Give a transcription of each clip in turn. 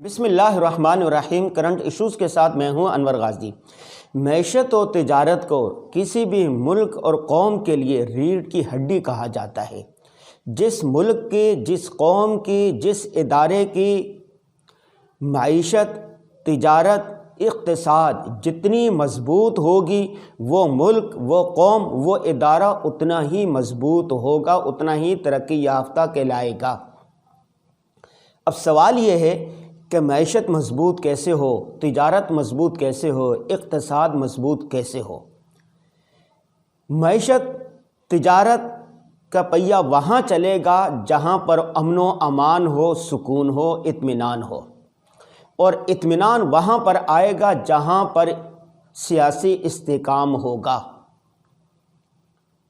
بسم اللہ الرحمن الرحیم۔ کرنٹ ایشوز کے ساتھ میں ہوں انور غازی۔ معیشت و تجارت کو کسی بھی ملک اور قوم کے لیے ریڑھ کی ہڈی کہا جاتا ہے۔ جس ملک کی، جس قوم کی، جس ادارے کی معیشت، تجارت، اقتصاد جتنی مضبوط ہوگی، وہ ملک، وہ قوم، وہ ادارہ اتنا ہی مضبوط ہوگا، اتنا ہی ترقی یافتہ کہلائے گا۔ اب سوال یہ ہے کہ معیشت مضبوط کیسے ہو، تجارت مضبوط کیسے ہو، اقتصاد مضبوط کیسے ہو؟ معیشت، تجارت کا پہیہ وہاں چلے گا جہاں پر امن و امان ہو، سکون ہو، اطمینان ہو، اور اطمینان وہاں پر آئے گا جہاں پر سیاسی استحکام ہوگا،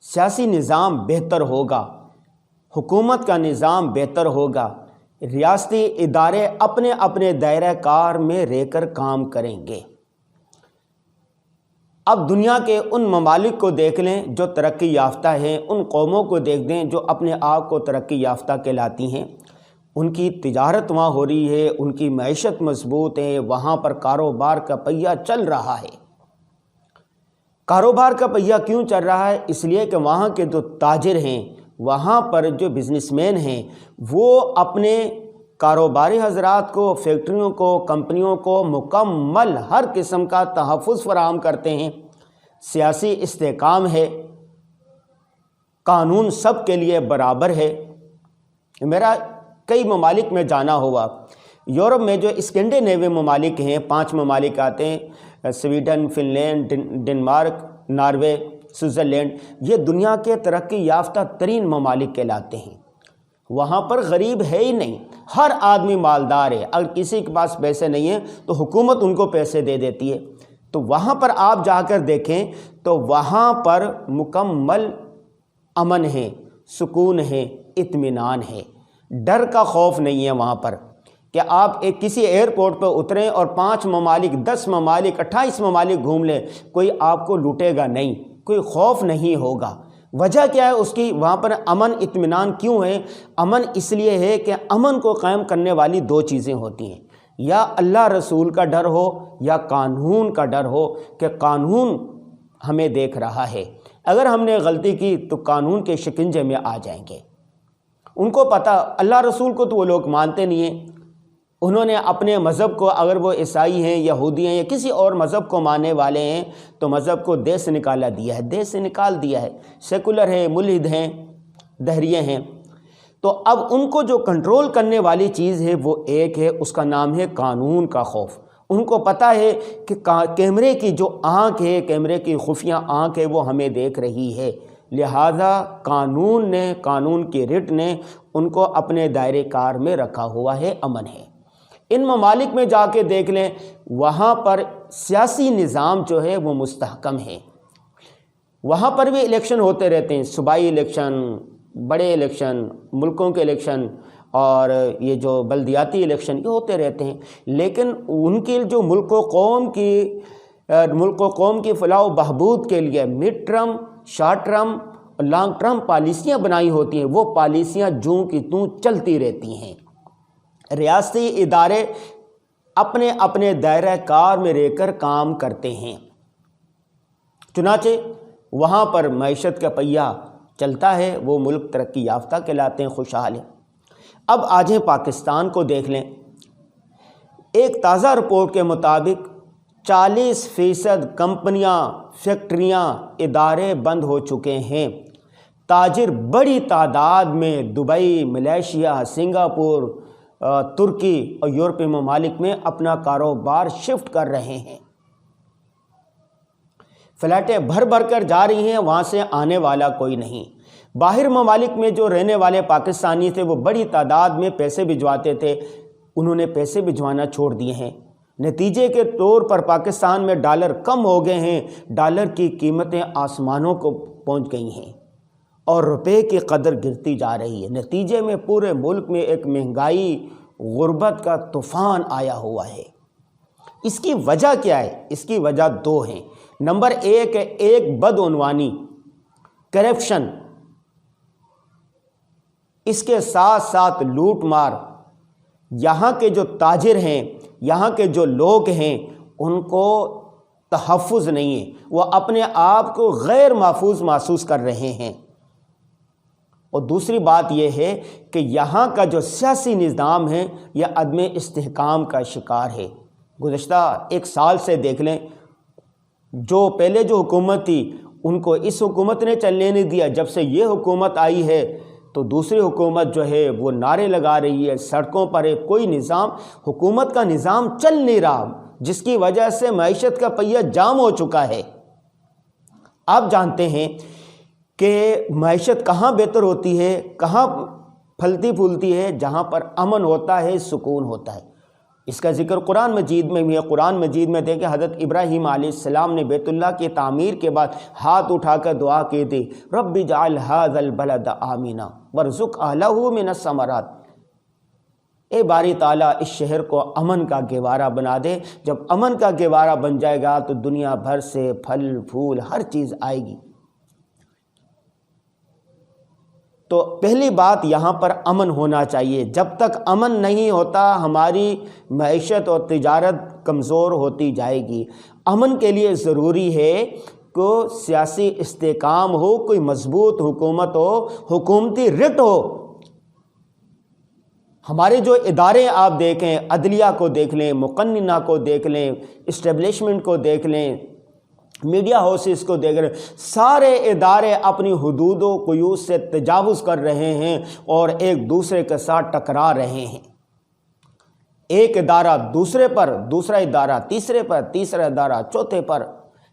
سیاسی نظام بہتر ہوگا، حکومت کا نظام بہتر ہوگا، ریاستی ادارے اپنے اپنے دائرہ کار میں رہ کر کام کریں گے۔ اب دنیا کے ان ممالک کو دیکھ لیں جو ترقی یافتہ ہیں، ان قوموں کو دیکھ دیں جو اپنے آپ کو ترقی یافتہ کہلاتی ہیں۔ ان کی تجارت وہاں ہو رہی ہے، ان کی معیشت مضبوط ہے، وہاں پر کاروبار کا پہیہ چل رہا ہے۔ کاروبار کا پہیہ کیوں چل رہا ہے؟ اس لیے کہ وہاں کے جو تاجر ہیں، وہاں پر جو بزنس مین ہیں، وہ اپنے کاروباری حضرات کو، فیکٹریوں کو، کمپنیوں کو مکمل ہر قسم کا تحفظ فراہم کرتے ہیں۔ سیاسی استحکام ہے، قانون سب کے لیے برابر ہے۔ میرا کئی ممالک میں جانا ہوا۔ یورپ میں جو اسکینڈینیوین ممالک ہیں، 5 ممالک آتے ہیں، Sweden, Finland, Denmark, Norway, Switzerland, یہ دنیا کے ترقی یافتہ ترین ممالک کہلاتے ہیں۔ وہاں پر غریب ہے ہی نہیں، ہر آدمی مالدار ہے۔ اگر کسی کے پاس پیسے نہیں ہیں تو حکومت ان کو پیسے دے دیتی ہے۔ تو وہاں پر آپ جا کر دیکھیں تو وہاں پر مکمل امن ہے، سکون ہے، اطمینان ہے، ڈر کا خوف نہیں ہے وہاں پر کہ آپ کسی ایئرپورٹ پہ اتریں اور 5 ممالک، 10 ممالک، 28 ممالک گھوم لیں، کوئی آپ کو لوٹے گا نہیں، کوئی خوف نہیں ہوگا۔ وجہ کیا ہے اس کی؟ وہاں پر امن، اطمینان کیوں ہے؟ امن اس لیے ہے کہ امن کو قائم کرنے والی 2 چیزیں ہوتی ہیں، یا اللہ رسول کا ڈر ہو یا قانون کا ڈر ہو کہ قانون ہمیں دیکھ رہا ہے، اگر ہم نے غلطی کی تو قانون کے شکنجے میں آ جائیں گے۔ ان کو پتہ، اللہ رسول کو تو وہ لوگ مانتے نہیں ہیں، انہوں نے اپنے مذہب کو، اگر وہ عیسائی ہیں، یہودی ہیں یا کسی اور مذہب کو ماننے والے ہیں، تو مذہب کو دیش سے نکالا دیا ہے، دیش سے نکال دیا ہے، سیکولر ہیں، ملحد ہیں، دہریے ہیں۔ تو اب ان کو جو کنٹرول کرنے والی چیز ہے وہ ایک ہے، اس کا نام ہے قانون کا خوف۔ ان کو پتہ ہے کہ کیمرے کی جو آنکھ ہے، کیمرے کی خفیہ آنکھ ہے، وہ ہمیں دیکھ رہی ہے، لہذا قانون نے، قانون کی رٹ نے ان کو اپنے دائرے کار میں رکھا ہوا ہے، امن ہے۔ ان ممالک میں جا کے دیکھ لیں، وہاں پر سیاسی نظام جو ہے وہ مستحکم ہے۔ وہاں پر بھی الیکشن ہوتے رہتے ہیں، صوبائی الیکشن، بڑے الیکشن، ملکوں کے الیکشن، اور یہ جو بلدیاتی الیکشن، یہ ہوتے رہتے ہیں، لیکن ان کی جو ملک و قوم کی فلاح و بہبود کے لیے mid term, short term, long term پالیسیاں بنائی ہوتی ہیں، وہ پالیسیاں جوں کی توں چلتی رہتی ہیں۔ ریاستی ادارے اپنے اپنے دائرہ کار میں رہ کر کام کرتے ہیں، چنانچہ وہاں پر معیشت کا پہیہ چلتا ہے، وہ ملک ترقی یافتہ کہلاتے ہیں، خوشحال ہیں۔ اب آ جائیں پاکستان کو دیکھ لیں۔ ایک تازہ رپورٹ کے مطابق 40% کمپنیاں، فیکٹریاں، ادارے بند ہو چکے ہیں۔ تاجر بڑی تعداد میں دبئی، ملیشیا، سنگاپور، ترکی اور یورپی ممالک میں اپنا کاروبار شفٹ کر رہے ہیں۔ فلائٹیں بھر بھر کر جا رہی ہیں، وہاں سے آنے والا کوئی نہیں۔ باہر ممالک میں جو رہنے والے پاکستانی تھے، وہ بڑی تعداد میں پیسے بھجواتے تھے، انہوں نے پیسے بھجوانا چھوڑ دیے ہیں۔ نتیجے کے طور پر پاکستان میں ڈالر کم ہو گئے ہیں، ڈالر کی قیمتیں آسمانوں کو پہنچ گئی ہیں اور روپے کی قدر گرتی جا رہی ہے۔ نتیجے میں پورے ملک میں ایک مہنگائی، غربت کا طوفان آیا ہوا ہے۔ اس کی وجہ کیا ہے؟ اس کی وجہ 2 ہیں۔ نمبر 1 ہے ایک بدعنوانی، کرپشن، اس کے ساتھ ساتھ لوٹ مار، یہاں کے جو تاجر ہیں، یہاں کے جو لوگ ہیں، ان کو تحفظ نہیں ہے، وہ اپنے آپ کو غیر محفوظ محسوس کر رہے ہیں۔ اور دوسری بات یہ ہے کہ یہاں کا جو سیاسی نظام ہے یہ عدم استحکام کا شکار ہے۔ گزشتہ 1 سال سے دیکھ لیں، جو پہلے جو حکومت تھی ان کو اس حکومت نے چلنے نہیں دیا، جب سے یہ حکومت آئی ہے تو دوسری حکومت جو ہے وہ نعرے لگا رہی ہے، سڑکوں پر ہے، کوئی نظام، حکومت کا نظام چل نہیں رہا، جس کی وجہ سے معیشت کا پہیہ جام ہو چکا ہے۔ آپ جانتے ہیں کہ معیشت کہاں بہتر ہوتی ہے، کہاں پھلتی پھولتی ہے؟ جہاں پر امن ہوتا ہے، سکون ہوتا ہے۔ اس کا ذکر قرآن مجید میں بھی ہے۔ قرآن مجید میں دیکھیں، حضرت ابراہیم علیہ السلام نے بیت اللہ کی تعمیر کے بعد ہاتھ اٹھا کر دعا کی تھی، رب اجعل ھذا البلد آمنا وارزق اہلہ من الثمرات، اے باری تعالیٰ اس شہر کو امن کا گہوارہ بنا دے۔ جب امن کا گہوارہ بن جائے گا تو دنیا بھر سے پھل پھول ہر چیز آئے گی۔ تو پہلی بات یہاں پر امن ہونا چاہیے۔ جب تک امن نہیں ہوتا ہماری معیشت اور تجارت کمزور ہوتی جائے گی۔ امن کے لیے ضروری ہے کہ سیاسی استحکام ہو، کوئی مضبوط حکومت ہو، حکومتی رٹ ہو۔ ہمارے جو ادارے آپ دیکھیں، عدلیہ کو دیکھ لیں، مقننہ کو دیکھ لیں، اسٹیبلشمنٹ کو دیکھ لیں، میڈیا ہاؤسز کو دیکھ رہے ہیں، سارے ادارے اپنی حدود و قیود سے تجاوز کر رہے ہیں اور ایک دوسرے کے ساتھ ٹکرا رہے ہیں۔ ایک ادارہ دوسرے پر، دوسرا ادارہ تیسرے پر، تیسرا ادارہ چوتھے پر۔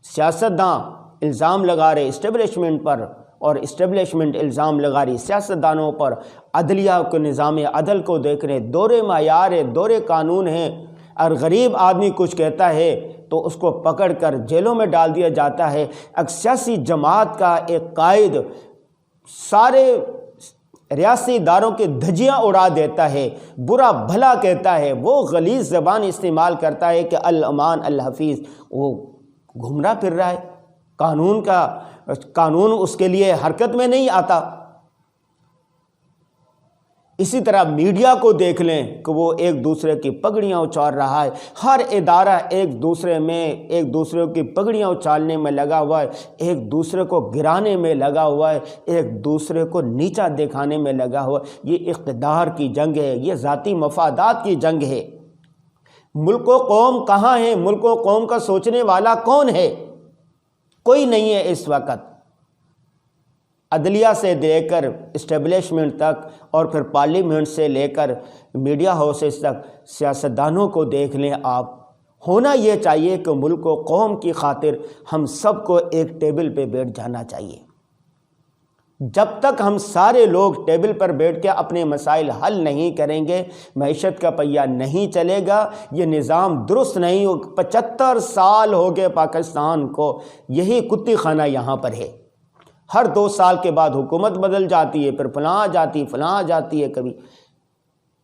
سیاستداں الزام لگا رہے اسٹیبلشمنٹ پر اور اسٹیبلشمنٹ الزام لگا رہی سیاستدانوں پر۔ عدلیہ کو، نظام عدل کو دیکھ رہے ہیں، دورے معیار ہے، دورے قانون ہیں۔ اور غریب آدمی کچھ کہتا ہے تو اس کو پکڑ کر جیلوں میں ڈال دیا جاتا ہے۔ ایک سیاسی جماعت کا ایک قائد سارے ریاستی اداروں کی دھجیاں اڑا دیتا ہے، برا بھلا کہتا ہے، وہ غلیظ زبان استعمال کرتا ہے کہ الامان الحفیظ، وہ گھومرا پھر رہا ہے، قانون اس کے لیے حرکت میں نہیں آتا۔ اسی طرح میڈیا کو دیکھ لیں کہ وہ ایک دوسرے کی پگڑیاں اچھال رہا ہے۔ ہر ادارہ ایک دوسرے کی پگڑیاں اچھالنے میں لگا ہوا ہے، ایک دوسرے کو گرانے میں لگا ہوا ہے، ایک دوسرے کو نیچا دکھانے میں لگا ہوا ہے۔ یہ اقتدار کی جنگ ہے، یہ ذاتی مفادات کی جنگ ہے۔ ملک و قوم کہاں ہے؟ ملک و قوم کا سوچنے والا کون ہے؟ کوئی نہیں ہے اس وقت۔ عدلیہ سے لے کر اسٹیبلشمنٹ تک اور پھر پارلیمنٹ سے لے کر میڈیا ہاؤسز تک سیاستدانوں کو دیکھ لیں آپ۔ ہونا یہ چاہیے کہ ملک و قوم کی خاطر ہم سب کو ایک ٹیبل پہ بیٹھ جانا چاہیے۔ جب تک ہم سارے لوگ ٹیبل پر بیٹھ کے اپنے مسائل حل نہیں کریں گے، معیشت کا پہیہ نہیں چلے گا، یہ نظام درست نہیں ہو۔ 75 سال ہو گئے پاکستان کو، یہی کتی خانہ یہاں پر ہے۔ ہر 2 سال کے بعد حکومت بدل جاتی ہے، پھر فلاں آ جاتی ہے کبھی۔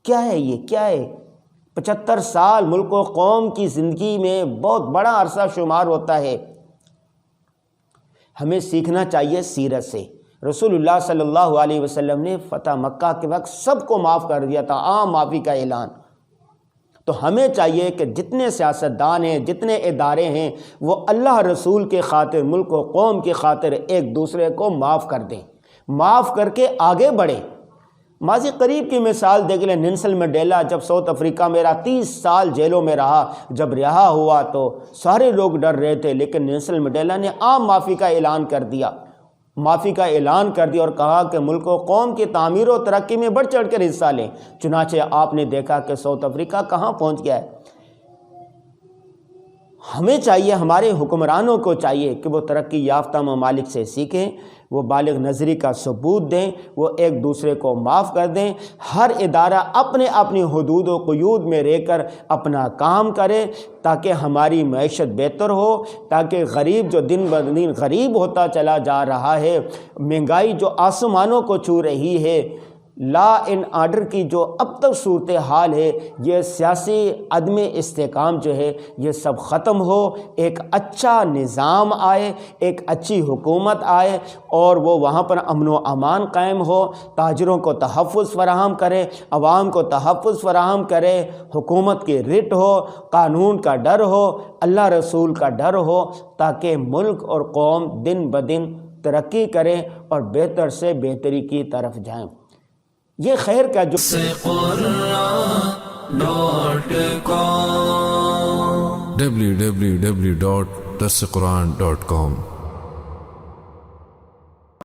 کیا ہے یہ؟ کیا ہے؟ 75 سال ملک و قوم کی زندگی میں بہت بڑا عرصہ شمار ہوتا ہے۔ ہمیں سیکھنا چاہیے سیرت سے۔ رسول اللہ صلی اللہ علیہ وسلم نے فتح مکہ کے وقت سب کو معاف کر دیا تھا، عام معافی کا اعلان۔ تو ہمیں چاہیے کہ جتنے سیاستدان ہیں، جتنے ادارے ہیں، وہ اللہ رسول کے خاطر، ملک و قوم کی خاطر ایک دوسرے کو معاف کر دیں، معاف کر کے آگے بڑھیں۔ ماضی قریب کی مثال دیکھ لیں، نیلسن منڈیلا جب ساؤتھ افریقہ میں رہا، 30 سال جیلوں میں رہا، جب رہا ہوا تو سارے لوگ ڈر رہے تھے، لیکن نیلسن منڈیلا نے عام معافی کا اعلان کر دیا، اور کہا کہ ملک و قوم کی تعمیر و ترقی میں بڑھ چڑھ کر حصہ لیں۔ چنانچہ آپ نے دیکھا کہ ساؤتھ افریقہ کہاں پہنچ گیا ہے۔ ہمیں چاہیے، ہمارے حکمرانوں کو چاہیے کہ وہ ترقی یافتہ ممالک سے سیکھیں، وہ بالغ نظری کا ثبوت دیں، وہ ایک دوسرے کو معاف کر دیں۔ ہر ادارہ اپنی حدود و قیود میں رہ کر اپنا کام کرے تاکہ ہماری معیشت بہتر ہو، تاکہ غریب جو دن بدن غریب ہوتا چلا جا رہا ہے، مہنگائی جو آسمانوں کو چھو رہی ہے، لا ان آرڈر کی جو اب تک صورتحال ہے، یہ سیاسی عدم استحکام جو ہے یہ سب ختم ہو، ایک اچھا نظام آئے، ایک اچھی حکومت آئے اور وہ وہاں پر امن و امان قائم ہو، تاجروں کو تحفظ فراہم کرے، عوام کو تحفظ فراہم کرے، حکومت کی رٹ ہو، قانون کا ڈر ہو، اللہ رسول کا ڈر ہو، تاکہ ملک اور قوم دن بدن ترقی کریں اور بہتر سے بہتری کی طرف جائیں۔ یہ خیر کا جو www.darsequran.com